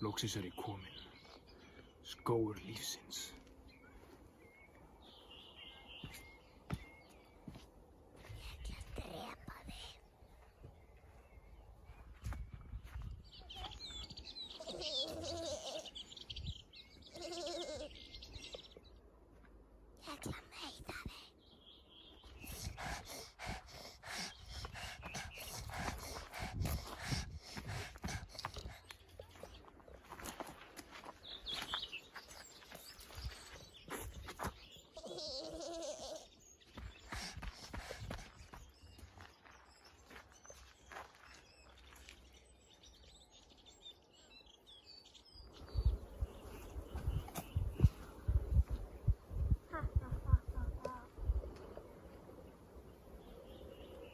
Loksins ég kominn. Skógur lífsins.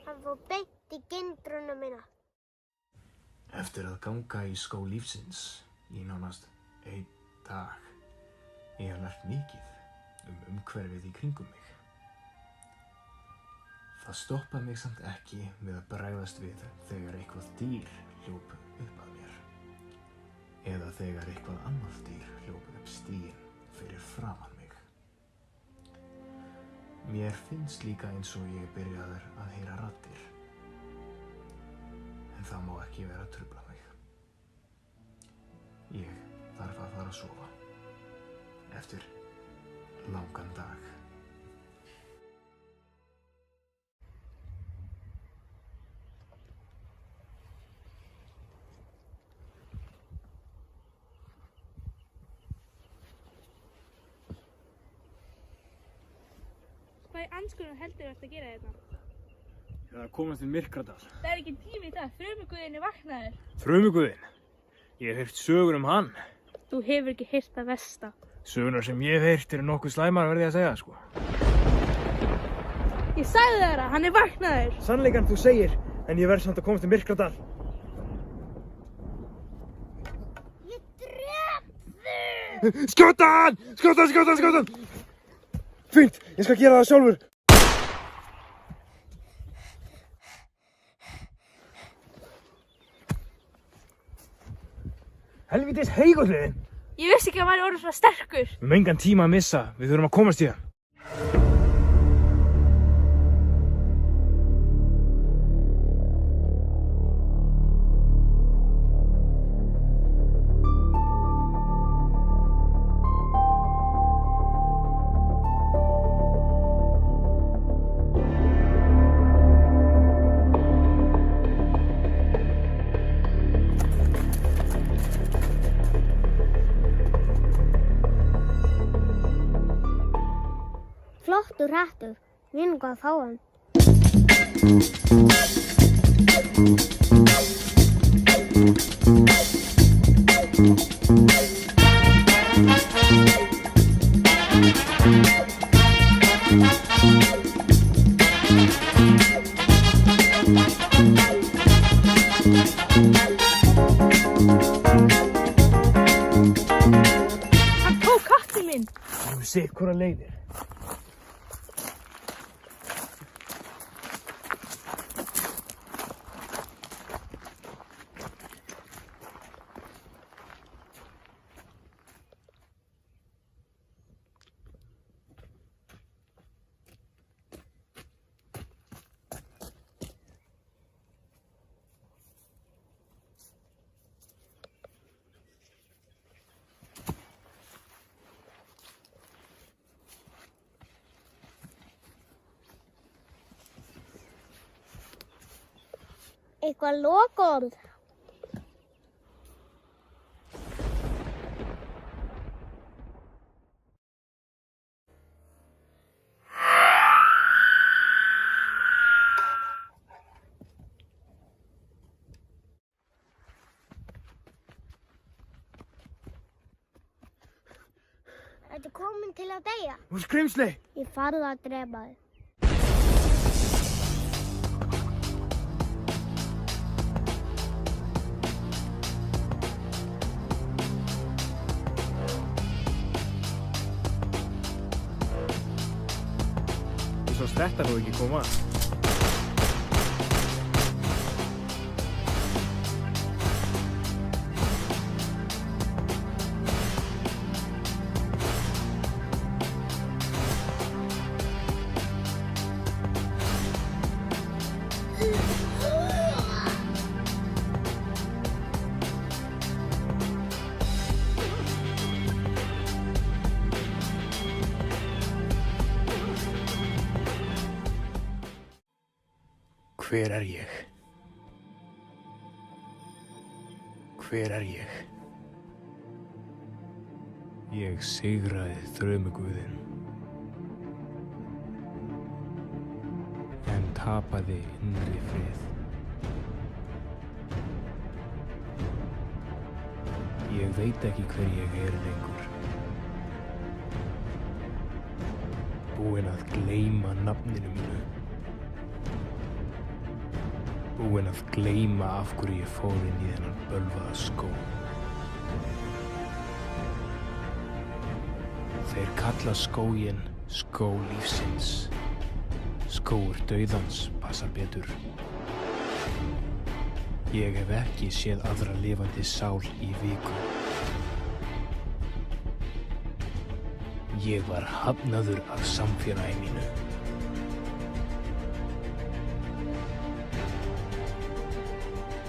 Hann fór beint í gildruna mína. Eftir að ganga í skó lífsins í nánast einn dag, ég hef lært mikið umhverfið í kringum mig. Það stoppaði mig samt ekki við að bregðast við þegar eitthvað dýr hljóp upp að mér. Eða þegar eitthvað annað dýr hljóp upp stíginn fyrir framan mig. Mér finnst líka eins og ég byrjaður að heyra raddir. En það má ekki vera að trufla mig. Ég þarf að fara að sofa. Eftir langan dag. Hvað í andskotans heldur þú að gera þetta? Ég er að komast til Myrkradal. Það er ekki tími í dag, frumuguðinn er vaknaður. Frumuguðinn? Ég hef heyrt sögur hann. Þú hefur ekki heyrt það versta. Sögunar sem ég hef heyrt eru nokkuð slæmar, verð ég að segja, sko. Ég sagði þér það, hann er vaknaður. Sannleikann þú segir, en ég verð samt að komast til Myrkradal. Ég drep þig! Skjóta hann! Skjóta hann, skjóta hann, skjóta hann! Fínt, ég skal gera það sjálfur. Helvítis heigullin! Ég vissi ekki að hann væri orðinn svona sterkur. Við höfum engan tíma að missa, við þurfum að komast í hann. Flottur hattur. Við hvað að fá hann. Hann tók hattinn minn. Við höfum sitt hvora leiðir. Eitthvað lokaorð. Ertu komin til að deyja? Þú er skrimsli! Ég farði að drepa þig. Þú sást þetta nú ekki koma. Hver er ég? Hver er ég? Ég sigraði þrumuguðinn, en tapaði innri frið. Ég veit ekki hver ég er lengur. Búinn að gleyma nafninu mínu. Búinn að gleyma af hverju ég fór inn í þennan bölvaða skó. Þeir kalla skóginn skó lífsins. Skógur dauðans passar betur. Ég hef ekki séð aðra lifandi sál í viku. Ég var hafnaður af samfélagi mínu.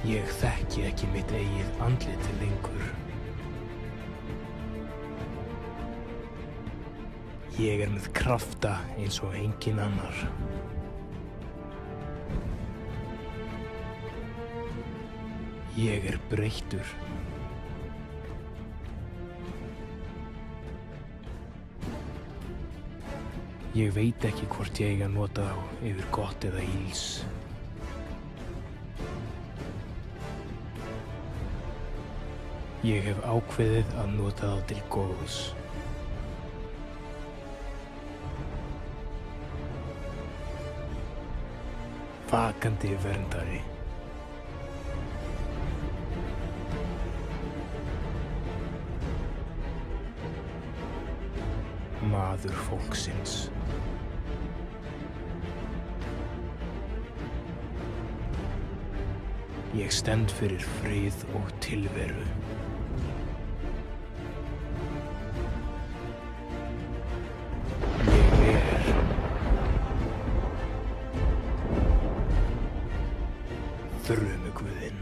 Ég þekki ekki mitt eigið andlit lengur. Ég er með krafta eins og enginn annar. Ég er breyttur. Ég veit ekki hvort ég eiga að nota þá yfir gott eða ills. Ég hef ákveðið að nota þá til góðs. Vakandi verndari. Maður fólksins. Ég stend fyrir frið og tilveru. Ég er þrumuguðinn.